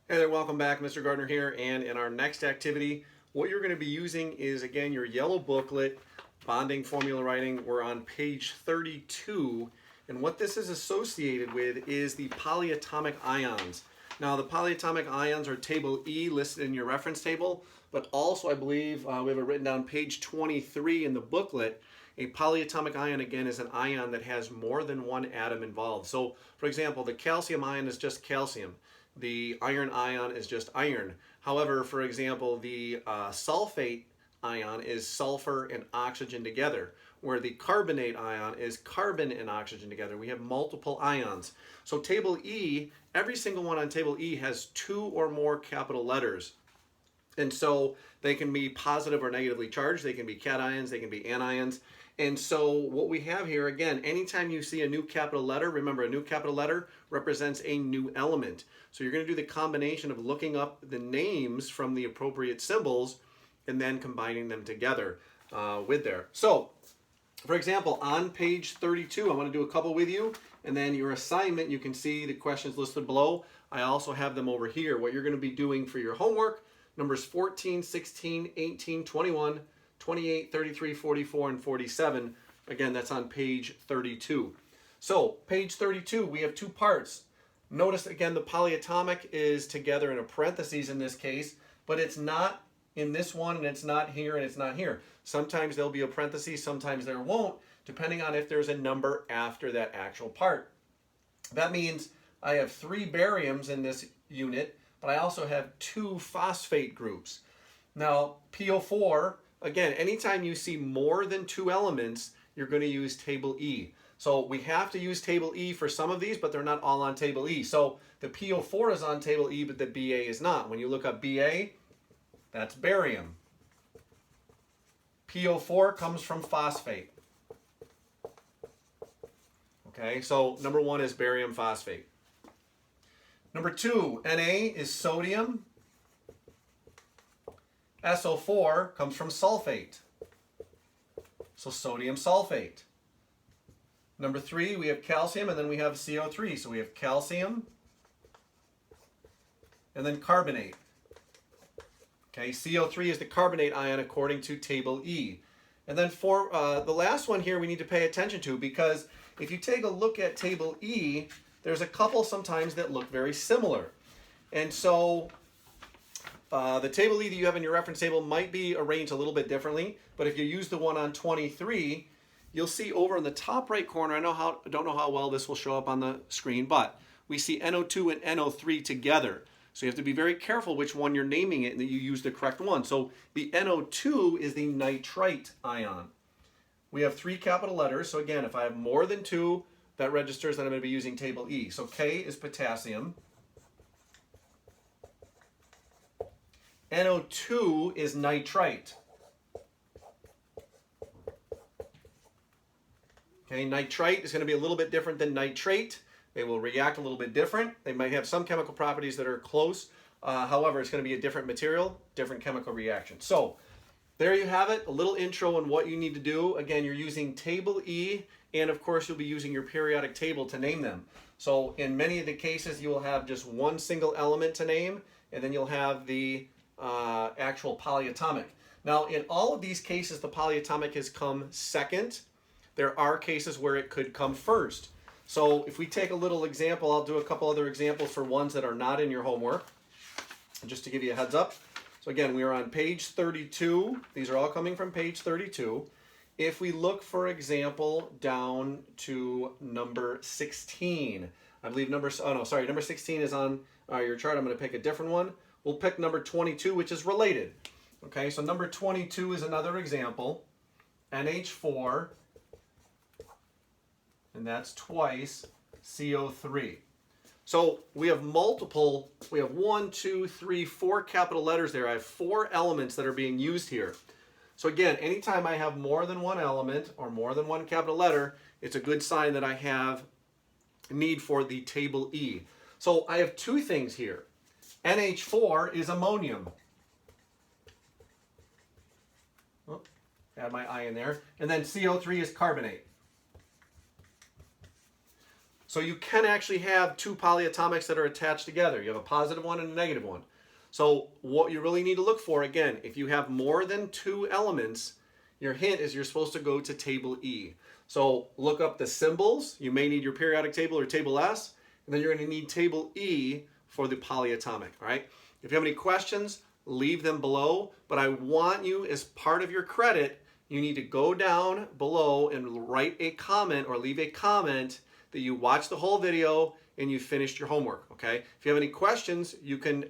Hey there, welcome back. Mr. Gardner here. And in our next activity, what you're going to be using is, again, your yellow booklet, Bonding Formula Writing. We're on page 32. And what this is associated with is the polyatomic ions. Now, the polyatomic ions are table E listed in your reference table, but also I believe we have it written down page 23 in the booklet. A polyatomic ion, again, is an ion that has more than one atom involved. So, for example, the calcium ion is just calcium. The iron ion is just iron. However, for example, the sulfate ion is sulfur and oxygen together, where the carbonate ion is carbon and oxygen together. We have multiple ions. So table E, every single one on table E has two or more capital letters. And so they can be positive or negatively charged. They can be cations, they can be anions. And so what we have here, again, anytime you see a new capital letter, remember a new capital letter represents a new element. So you're going to do the combination of looking up the names from the appropriate symbols and then combining them together with there. So, for example, on page 32, I want to do a couple with you. And then your assignment, you can see the questions listed below. I also have them over here. What you're going to be doing for your homework, numbers 14, 16, 18, 21, 28, 33, 44, and 47. Again, that's on page 32. So, page 32, we have two parts. Notice, again, the polyatomic is together in a parentheses in this case, but it's not in this one, and it's not here, and it's not here. Sometimes there'll be a parenthesis, sometimes there won't, depending on if there's a number after that actual part. That means I have 3 bariums in this unit, but I also have 2 phosphate groups. Now, PO4, again, anytime you see more than 2 elements, you're going to use table E. So we have to use table E for some of these, but they're not all on table E. So the PO4 is on table E, but the BA is not. When you look up BA, that's barium. PO4 comes from phosphate. Okay, so number 1 is barium phosphate. Number 2, Na is sodium. SO4 comes from sulfate. So sodium sulfate. Number 3, we have calcium, and then we have CO3. So we have calcium and then carbonate. Okay, CO3 is the carbonate ion according to table E. And then for the last one here we need to pay attention to, because if you take a look at table E, there's a couple sometimes that look very similar. And so the table E that you have in your reference table might be arranged a little bit differently, but if you use the one on 23, you'll see over in the top right corner, I don't know how well this will show up on the screen, but we see NO2 and NO3 together. So you have to be very careful which one you're naming it and that you use the correct one. So the NO2 is the nitrite ion. We have 3 capital letters. So again, if I have more than 2, that registers that I'm going to be using table E. So K is potassium. NO2 is nitrite. Okay, nitrite is going to be a little bit different than nitrate. They will react a little bit different. They might have some chemical properties that are close. However, it's going to be a different material, different chemical reaction. So there you have it, a little intro on what you need to do. Again, you're using table E, and of course you'll be using your periodic table to name them. So in many of the cases, you will have just one single element to name, and then you'll have the actual polyatomic. Now, in all of these cases, the polyatomic has come second. There are cases where it could come first. So if we take a little example, I'll do a couple other examples for ones that are not in your homework, just to give you a heads up. So again, we are on page 32. These are all coming from page 32. If we look, for example, down to number 16, I believe number 16 is on your chart. I'm going to pick a different one. We'll pick number 22, which is related. Okay, so number 22 is another example. NH4, and that's twice CO3. So we have 1, 2, 3, 4 capital letters there. I have 4 elements that are being used here. So again, anytime I have more than one element or more than one capital letter, it's a good sign that I have need for the table E. So I have 2 things here. NH4 is ammonium. Oh, add my I in there. And then CO3 is carbonate. So you can actually have two polyatomics that are attached together. You have a positive one and a negative one. So what you really need to look for, again, if you have more than two elements, your hint is you're supposed to go to table E. So look up the symbols. You may need your periodic table or table S, and then you're going to need table E for the polyatomic, all right? If you have any questions, leave them below, but I want you, as part of your credit, you need to go down below and write a comment or leave a comment that you watched the whole video and you finished your homework, okay? If you have any questions, you can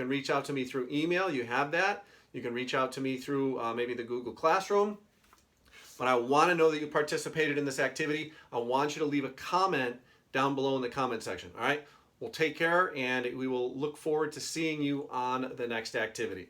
reach out to me through email. You have that. You can reach out to me through maybe the Google Classroom. But I want to know that you participated in this activity. I want you to leave a comment down below in the comment section, all right? Well, take care, and we will look forward to seeing you on the next activity.